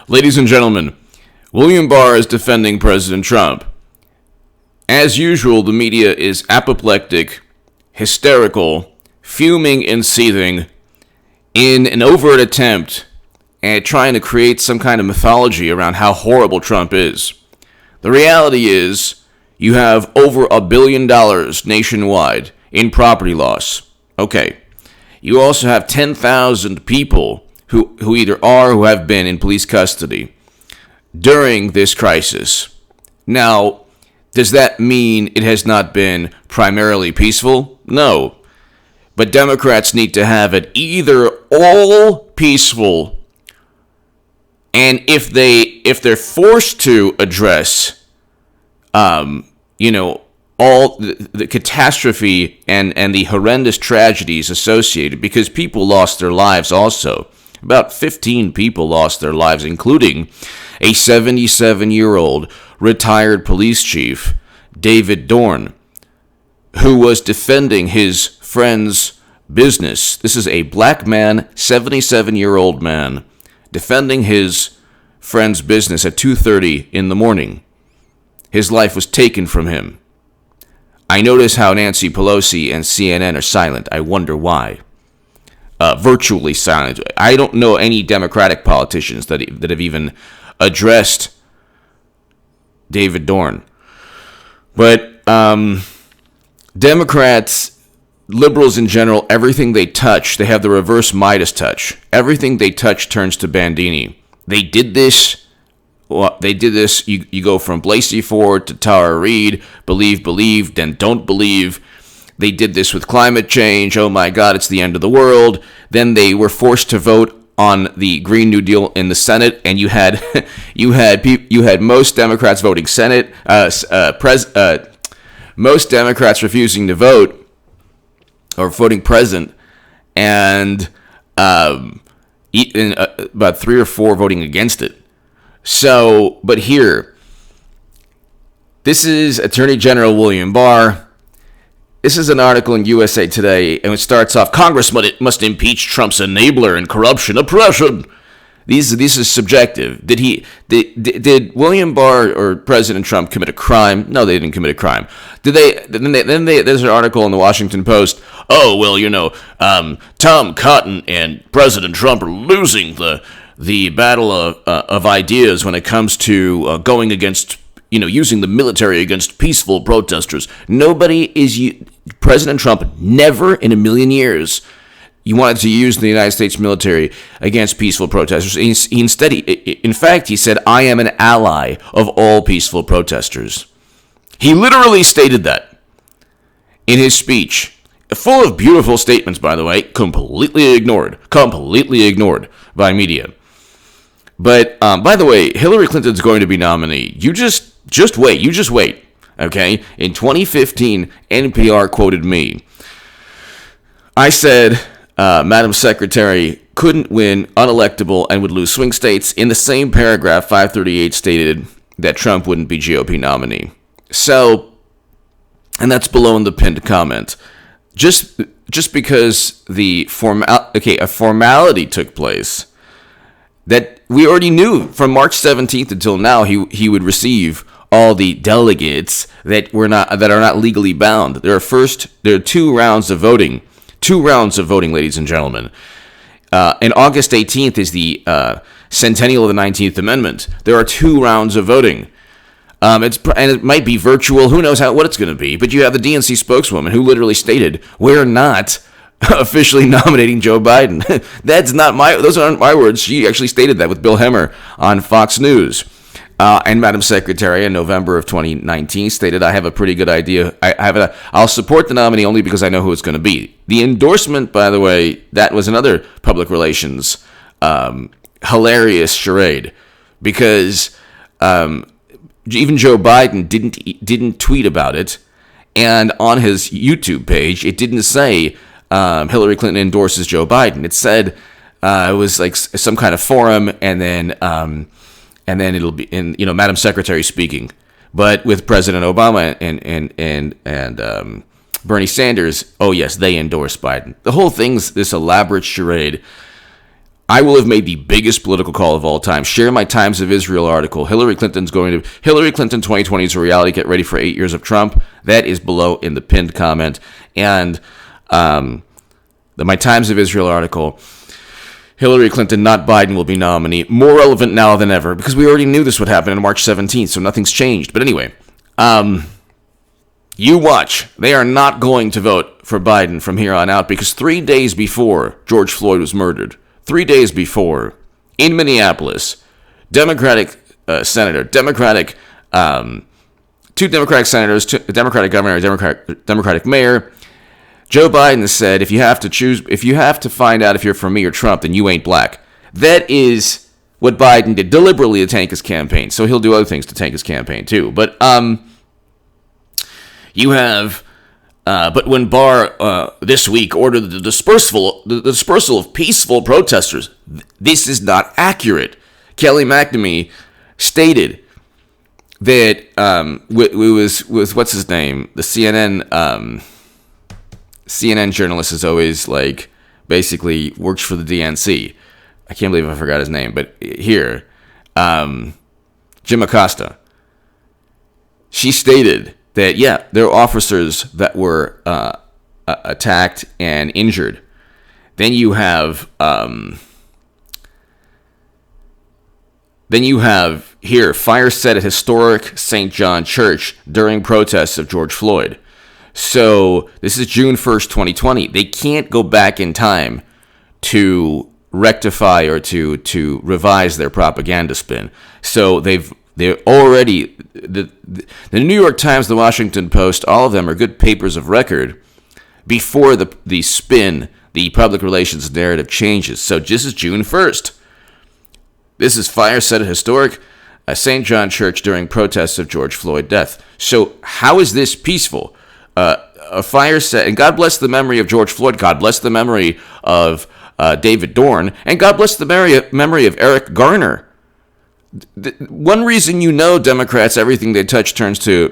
Ladies and gentlemen, William Barr is defending President Trump. As usual, the media is apoplectic, hysterical, fuming and seething in an overt attempt at trying to create some kind of mythology around how horrible Trump is. The reality is, you have over $1 billion nationwide in property loss. Okay. You also have 10,000 people who either are or who have been in police custody during this crisis. Now, does that mean it has not been primarily peaceful? No. But Democrats need to have it either all peaceful, and if they're forced to address, all the catastrophe and the horrendous tragedies associated, because people lost their lives also. About 15 people lost their lives, including a 77-year-old retired police chief, David Dorn, who was defending his friend's business. This is a black man, 77-year-old man, defending his friend's business at 2:30 in the morning. His life was taken from him. I notice how Nancy Pelosi and CNN are silent. I wonder why. Virtually silent. I don't know any Democratic politicians that have even addressed David Dorn. But Democrats, liberals in general, everything they touch, they have the reverse Midas touch. Everything they touch turns to Bandini. They did this. You go from Blasey Ford to Tara Reid, believe, then don't believe. They did this with climate change. Oh my God, it's the end of the world. Then they were forced to vote on the Green New Deal in the Senate, and you had most Democrats voting Senate, most Democrats refusing to vote or voting present, and about 3 or 4 voting against it. So, but here, this is Attorney General William Barr. This is an article in USA Today, and it starts off, Congress must impeach Trump's enabler in corruption, oppression. This is subjective. Did William Barr or President Trump commit a crime? No, they didn't commit a crime. There's an article in the Washington Post. Oh, well, Tom Cotton and President Trump are losing the battle of ideas when it comes to going against, using the military against peaceful protesters. President Trump never in a million years he wanted to use the United States military against peaceful protesters. In fact, he said, I am an ally of all peaceful protesters. He literally stated that in his speech. Full of beautiful statements, by the way, completely ignored by media. But, by the way, Hillary Clinton's going to be nominee. You just wait, okay? In 2015, NPR quoted me. I said, Madam Secretary couldn't win, unelectable, and would lose swing states. In the same paragraph, 538 stated that Trump wouldn't be GOP nominee. So, and that's below in the pinned comment. Just because a formality took place that we already knew from March 17th until now, he would receive all the delegates that are not legally bound. There are 2 rounds of voting. 2 rounds of voting, ladies and gentlemen. And August 18th is the centennial of the 19th Amendment. There are 2 rounds of voting. And it might be virtual. Who knows what it's going to be? But you have the DNC spokeswoman who literally stated, "We're not officially nominating Joe Biden." Those aren't my words. She actually stated that with Bill Hemmer on Fox News. And Madam Secretary in November of 2019 stated, "I have a pretty good idea. I'll support the nominee only because I know who it's going to be." The endorsement, by the way, that was another public relations hilarious charade, because even Joe Biden didn't tweet about it, and on his YouTube page, it didn't say Hillary Clinton endorses Joe Biden. It said it was like some kind of forum, and then it'll be Madam Secretary speaking, but with President Obama and Bernie Sanders. Oh yes, they endorse Biden. The whole thing's this elaborate charade. I will have made the biggest political call of all time. Share my Times of Israel article. Hillary Clinton 2020 is a reality. Get ready for 8 years of Trump. That is below in the pinned comment. And my Times of Israel article, Hillary Clinton, not Biden, will be nominee. More relevant now than ever, because we already knew this would happen on March 17th, so nothing's changed. But anyway, you watch. They are not going to vote for Biden from here on out, because 3 days before George Floyd was murdered, 3 days before, in Minneapolis, Democratic senator, two Democratic senators, a Democratic governor, a Democratic mayor, Joe Biden said, if you have to find out if you're for me or Trump, then you ain't black. That is what Biden did deliberately to tank his campaign. So he'll do other things to tank his campaign too. But but when Barr this week ordered the dispersal of peaceful protesters, this is not accurate. Kelly McNamee stated that it was what's his name, the CNN journalist is always like basically works for the DNC. I can't believe I forgot his name, but here, Jim Acosta. She stated that, yeah, there are officers that were attacked and injured. Then you have here, fire set at historic St. John Church during protests of George Floyd. So this is June 1st, 2020. They can't go back in time to rectify or to revise their propaganda spin. So they're already, the New York Times, the Washington Post, all of them are good papers of record before the spin, the public relations narrative changes. So this is June 1st. This is fire set at historic St. John Church during protests of George Floyd death. So how is this peaceful? A fire set, and God bless the memory of George Floyd, God bless the memory of David Dorn, and God bless the memory of Eric Garner. One reason Democrats, everything they touch turns to,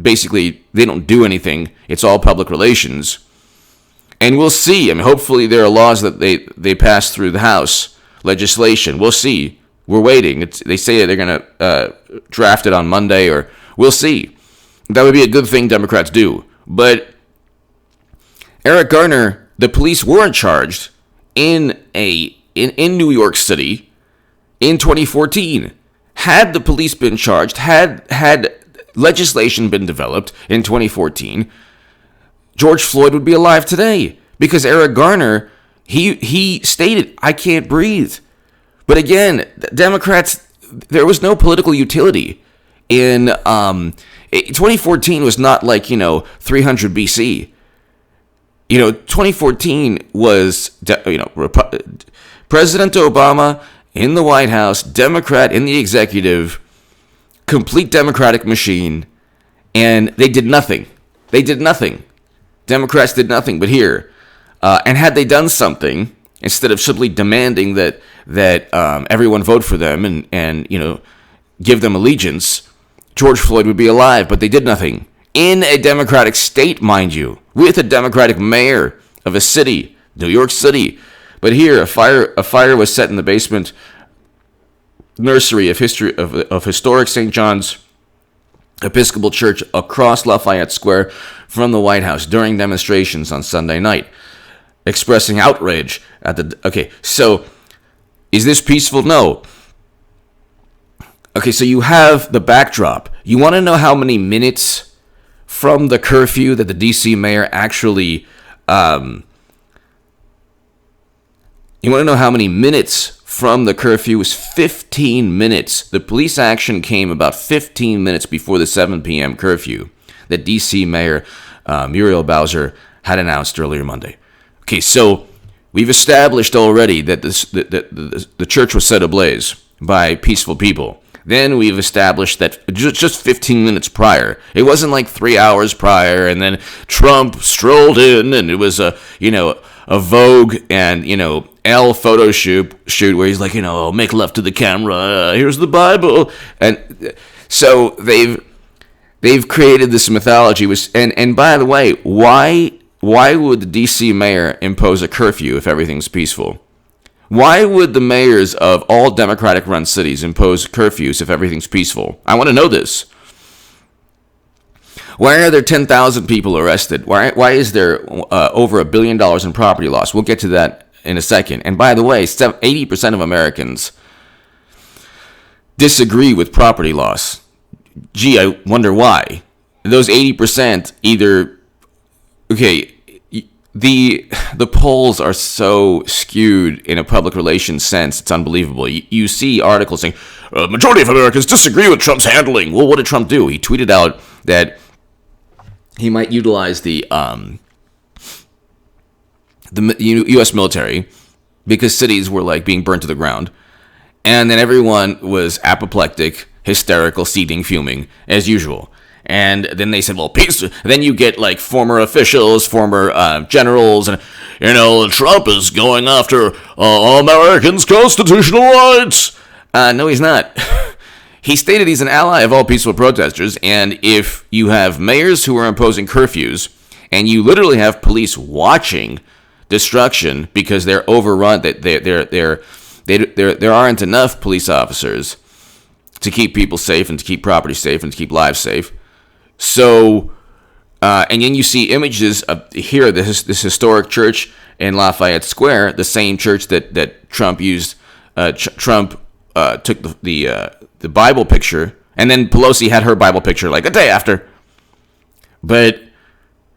basically they don't do anything. It's all public relations. And we'll see. I mean, hopefully there are laws that they pass through the House, legislation. We'll see. We're waiting. They say they're going to draft it on Monday, or we'll see. That would be a good thing Democrats do. But Eric Garner, the police weren't charged in New York City in 2014. Had the police been charged, had legislation been developed in 2014, George Floyd would be alive today. Because Eric Garner, he stated, I can't breathe. But again, Democrats, there was no political utility in 2014 was not like 300 BC. 2014 was President Obama in the White House, Democrat in the executive, complete Democratic machine, and they did nothing. Democrats did nothing. But here, and had they done something, instead of simply demanding that everyone vote for them and give them allegiance, George Floyd would be alive. But they did nothing. In a Democratic state, mind you, with a Democratic mayor of a city, New York City. But here, a fire was set in the basement nursery of historic St. John's Episcopal Church across Lafayette Square from the White House during demonstrations on Sunday night, expressing outrage at the... Okay, so is this peaceful? No. Okay, so you have the backdrop. You want to know how many minutes from the curfew that the D.C. mayor actually... You want to know how many minutes from the curfew? It was 15 minutes. The police action came about 15 minutes before the 7 p.m. curfew that D.C. Mayor Muriel Bowser had announced earlier Monday. Okay, so we've established already that the church was set ablaze by peaceful people. Then we've established that just 15 minutes prior, it wasn't like 3 hours prior, and then Trump strolled in, and it was a Vogue and Elle photo shoot where he's like, make love to the camera. Here's the Bible, and so they've created this mythology. And by the way, why would the D.C. mayor impose a curfew if everything's peaceful? Why would the mayors of all Democratic-run cities impose curfews if everything's peaceful? I want to know this. Why are there 10,000 people arrested? Why is there over $1 billion in property loss? We'll get to that in a second. And by the way, 80% of Americans disagree with property loss. Gee, I wonder why. Those 80% either... Okay, the polls are so skewed in a public relations sense, it's unbelievable. You see articles saying, majority of Americans disagree with Trump's handling. Well, what did Trump do? He tweeted out that he might utilize the U.S. military because cities were like being burnt to the ground. And then everyone was apoplectic, hysterical, seething, fuming, as usual. And then they said, well, peace. Then you get like former officials, former generals, and, Trump is going after Americans' constitutional rights. No, he's not. He stated he's an ally of all peaceful protesters. And if you have mayors who are imposing curfews, and you literally have police watching destruction because they're overrun, that there aren't enough police officers to keep people safe and to keep property safe and to keep lives safe. So, and then you see images of here, this historic church in Lafayette Square, the same church that Trump used. Trump took the Bible picture, and then Pelosi had her Bible picture like a day after. But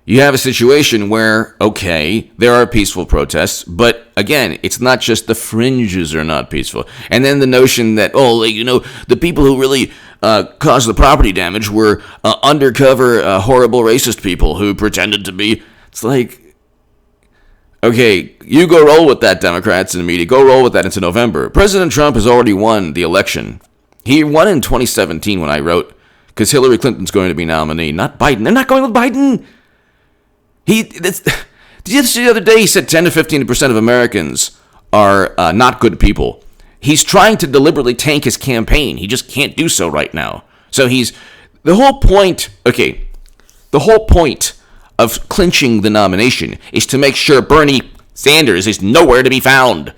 you have a situation where, okay, there are peaceful protests, but again, it's not just the fringes are not peaceful. And then the notion that, the people who really caused the property damage were undercover, horrible racist people who pretended to be. It's like, okay, you go roll with that, Democrats and the media. Go roll with that into November. President Trump has already won the election. He won in 2017 when I wrote, because Hillary Clinton's going to be nominee, not Biden. They're not going with Biden. Just the other day, he said 10 to 15% of Americans are not good people. He's trying to deliberately tank his campaign. He just can't do so right now. So the whole point of clinching the nomination is to make sure Bernie Sanders is nowhere to be found.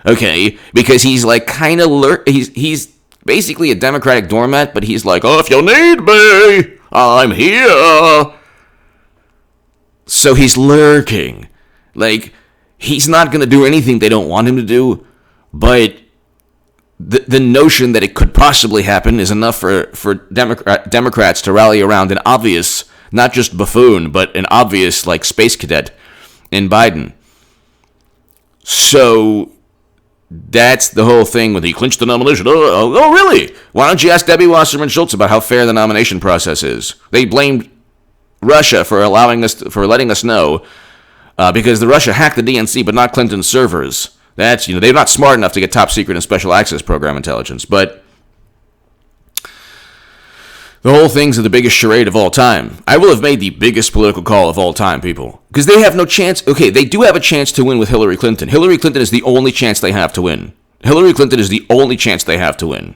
Okay, because he's like kind of he's basically a Democratic doormat, but he's like, if you need me, I'm here. So he's lurking. Like, he's not going to do anything they don't want him to do, but the notion that it could possibly happen is enough for Democrats to rally around an obvious, not just buffoon, but an obvious, like, space cadet in Biden. So that's the whole thing when he clinched the nomination. Oh, really? Why don't you ask Debbie Wasserman Schultz about how fair the nomination process is? They blamed Russia for letting us know, because the Russia hacked the DNC, but not Clinton's servers. That's, they're not smart enough to get top secret and special access program intelligence. But the whole thing's the biggest charade of all time. I will have made the biggest political call of all time, people, because they have no chance. Okay, they do have a chance to win with Hillary Clinton. Hillary Clinton is the only chance they have to win. Hillary Clinton is the only chance they have to win.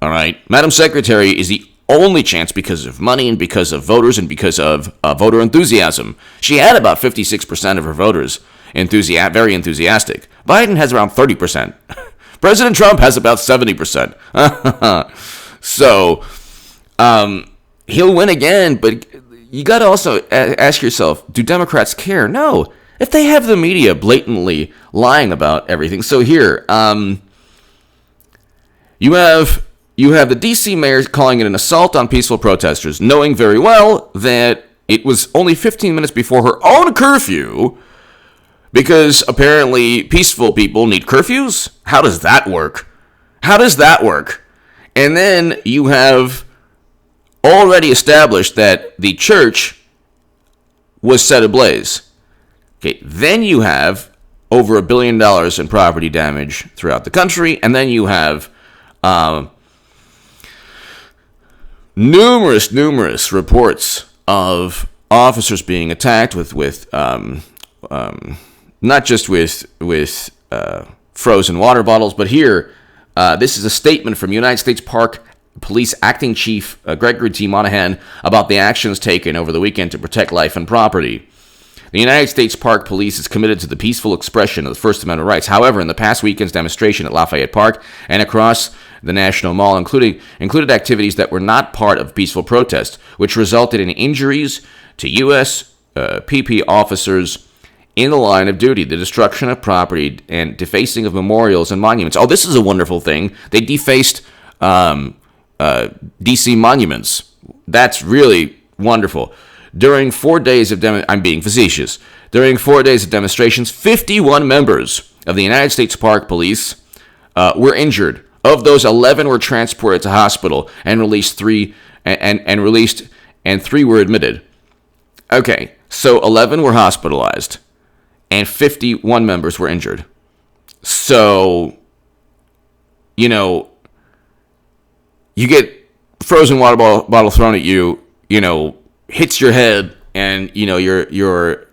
All right, Madam Secretary is the only chance because of money and because of voters and because of voter enthusiasm. She had about 56% of her voters very enthusiastic. Biden has around 30%. President Trump has about 70%. So, he'll win again, but you got to also ask yourself, do Democrats care? No. If they have the media blatantly lying about everything. So here, you have the D.C. mayor calling it an assault on peaceful protesters, knowing very well that it was only 15 minutes before her own curfew, because apparently peaceful people need curfews? How does that work? And then you have already established that the church was set ablaze. Okay, then you have over $1 billion in property damage throughout the country, and then you have numerous reports of officers being attacked with not just with frozen water bottles, but here, this is a statement from United States Park Police Acting Chief Gregory T. Monahan about the actions taken over the weekend to protect life and property. The United States Park Police is committed to the peaceful expression of the First Amendment rights. However, in the past weekend's demonstration at Lafayette Park and across the National Mall included activities that were not part of peaceful protest, which resulted in injuries to U.S. PP officers in the line of duty, the destruction of property, and defacing of memorials and monuments. Oh, this is a wonderful thing. They defaced D.C. monuments. That's really wonderful. During 4 days of I'm being facetious. During 4 days of demonstrations, 51 members of the United States Park Police were injured. Of those, 11 were transported to hospital and released 3 and 3 were admitted. Okay, so 11 were hospitalized and 51 members were injured. So, you get frozen water bottle thrown at you, hits your head and, you're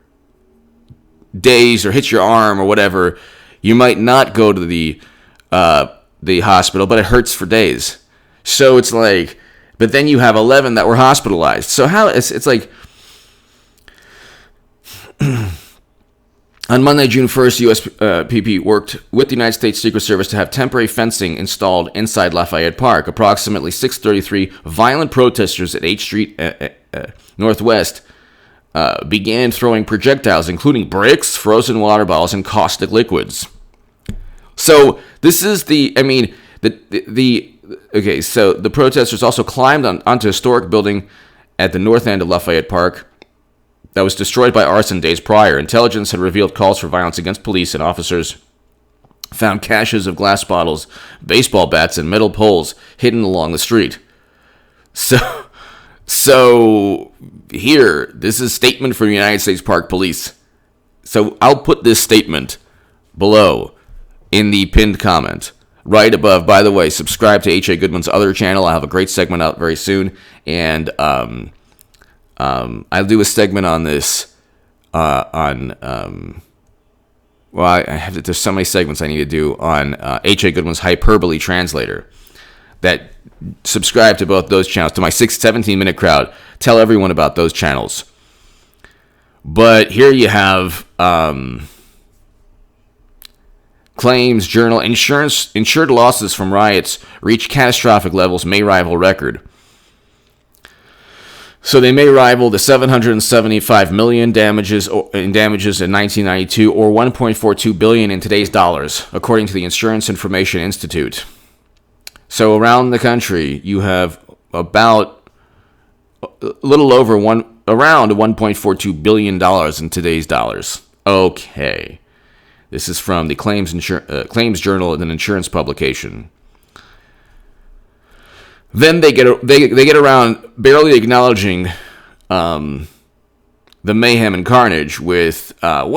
dazed or hits your arm or whatever. You might not go to the hospital, but it hurts for days. So it's like, but then you have 11 that were hospitalized. So how it's like on Monday, June 1st, USPP worked with the United States Secret Service to have temporary fencing installed inside Lafayette Park. Approximately 6:33, violent protesters at 8th Street Northwest began throwing projectiles, including bricks, frozen water bottles, and caustic liquids. So this is okay, so the protesters also climbed onto a historic building at the north end of Lafayette Park that was destroyed by arson days prior. Intelligence had revealed calls for violence against police, and officers found caches of glass bottles, baseball bats, and metal poles hidden along the street. So here, this is a statement from the United States Park Police. So I'll put this statement below in the pinned comment. Right above, by the way, subscribe to H.A. Goodman's other channel. I'll have a great segment out very soon. And I'll do a segment on this there's so many segments I need to do on H.A. Goodman's Hyperbole Translator. That subscribe to both those channels, to my 17-minute crowd. Tell everyone about those channels. But here you have claims journal. Insured losses from riots reach catastrophic levels, may rival record. So they may rival the $775 million in damages in 1992, or $1.42 billion in today's dollars, according to the Insurance Information Institute. So around the country, you have about around $1.42 billion in today's dollars. Okay. This is from the Claims Journal, an insurance publication. Then they get around barely acknowledging the mayhem and carnage with, it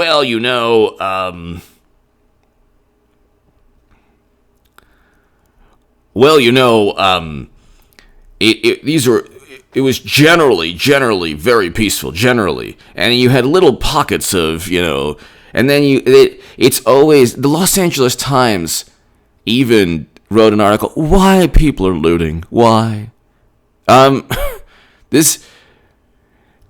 was generally very peaceful, and you had little pockets of, and then it's always, the Los Angeles Times even wrote an article, why people are looting, why? This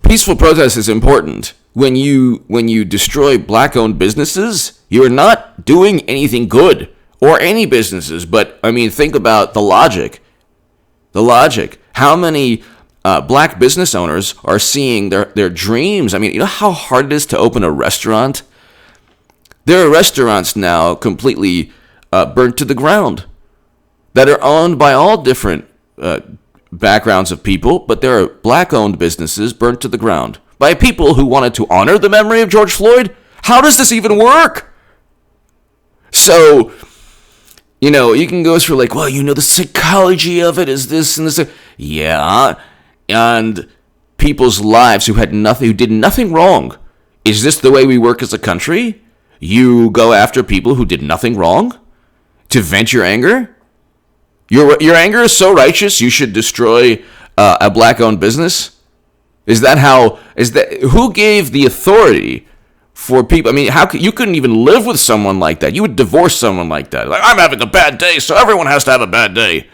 peaceful protest is important. When you destroy black-owned businesses, you're not doing anything good, or any businesses, but, think about the logic. How many black business owners are seeing their dreams? You know how hard it is to open a restaurant? There are restaurants now completely burnt to the ground that are owned by all different backgrounds of people, but there are black-owned businesses burnt to the ground by people who wanted to honor the memory of George Floyd. How does this even work? So, you can go through the psychology of it is this and this. Yeah, and people's lives who did nothing wrong. Is this the way we work as a country? You go after people who did nothing wrong to vent your anger? Your anger is so righteous you should destroy a black-owned business? Who gave the authority for people? You couldn't even live with someone like that. You would divorce someone like that. I'm having a bad day, so everyone has to have a bad day.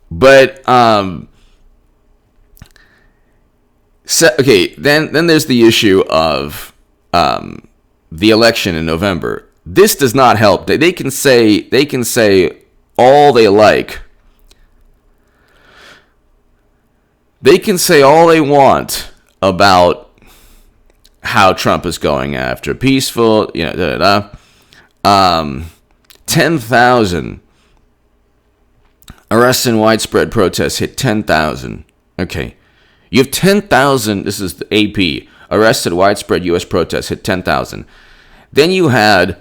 But Okay, then there's the issue of the election in November. This does not help. They can say all they like. They can say all they want about how Trump is going after peaceful, 10,000 arrests and widespread protests hit 10,000. Okay. You have 10,000, this is the AP, arrested widespread U.S. protests hit 10,000. Then you had,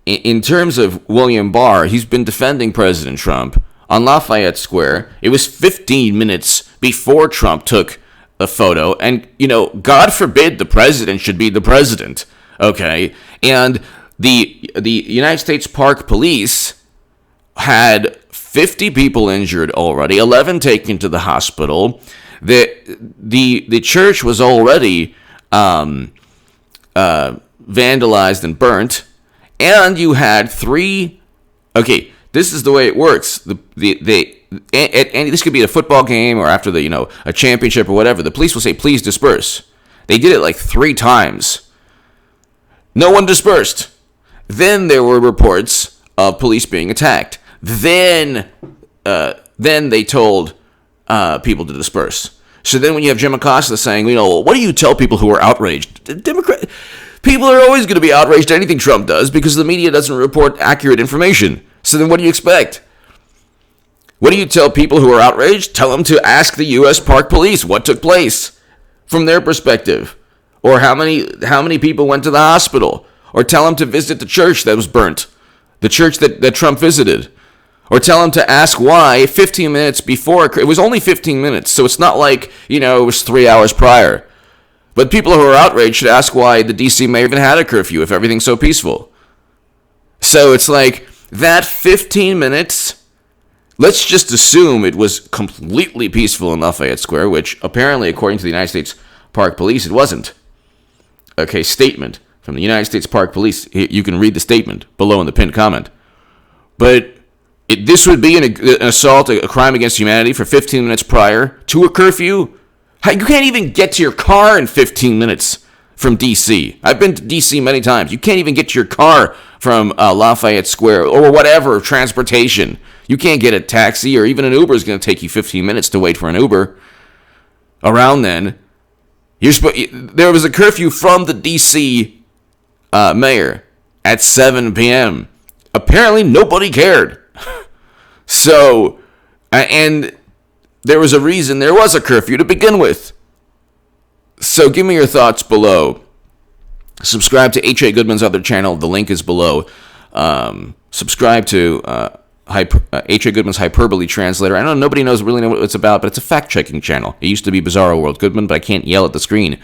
in terms of William Barr, he's been defending President Trump on Lafayette Square. It was 15 minutes before Trump took a photo. And, God forbid the president should be the president. Okay. And the United States Park Police had 50 people injured already, 11 taken to the hospital. The church was already vandalized and burnt, and you had 3. Okay, this is the way it works. And this could be a football game or after a championship or whatever. The police will say, "Please disperse." They did it like 3 times. No one dispersed. Then there were reports of police being attacked. Then they told people to disperse. So then when you have Jim Acosta saying, what do you tell people who are outraged? People are always going to be outraged at anything Trump does because the media doesn't report accurate information. So then what do you expect? What do you tell people who are outraged? Tell them to ask the U.S. Park Police what took place from their perspective. Or how many people went to the hospital. Or tell them to visit the church that was burnt. The church that Trump visited. Or tell them to ask why 15 minutes before. It was only 15 minutes, so it's not like, it was 3 hours prior. But people who are outraged should ask why the D.C. mayor even had a curfew if everything's so peaceful. So it's like, that 15 minutes, let's just assume it was completely peaceful in Lafayette Square, which apparently, according to the United States Park Police, it wasn't. Okay, statement from the United States Park Police. You can read the statement below in the pinned comment. But this would be an assault, a crime against humanity for 15 minutes prior to a curfew. You can't even get to your car in 15 minutes from D.C. I've been to D.C. many times. You can't even get to your car from Lafayette Square or whatever, transportation. You can't get a taxi or even an Uber is going to take you 15 minutes to wait for an Uber. Around then, there was a curfew from the D.C. Mayor at 7 p.m. Apparently, nobody cared. So, and there was a reason there was a curfew to begin with. So give me your thoughts below. Subscribe to H.A. Goodman's other channel. The link is below. Subscribe to H.A. Goodman's Hyperbole Translator. I know nobody really knows what it's about, but it's a fact-checking channel. It used to be Bizarro World Goodman, but I can't yell at the screen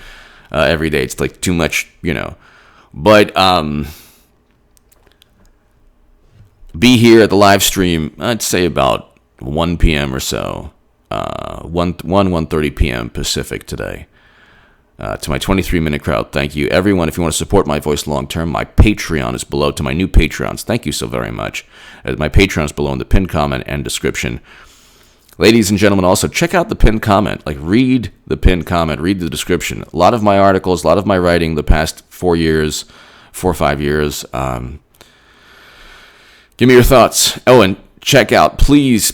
every day. It's like too much, But be here at the live stream, I'd say about 1 p.m. or so. 1:30 p.m. Pacific today. To my 23-minute crowd, thank you. Everyone, if you want to support my voice long-term, my Patreon is below. To my new Patreons, thank you so very much. My Patreon is below in the pinned comment and description. Ladies and gentlemen, also, check out the pinned comment. Read the pinned comment. Read the description. A lot of my articles, a lot of my writing the past 4 or 5 years. Give me your thoughts. Oh, and please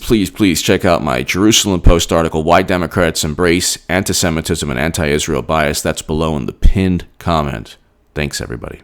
check out my Jerusalem Post article, Why Democrats Embrace Anti-Semitism and Anti-Israel Bias. That's below in the pinned comment. Thanks, everybody.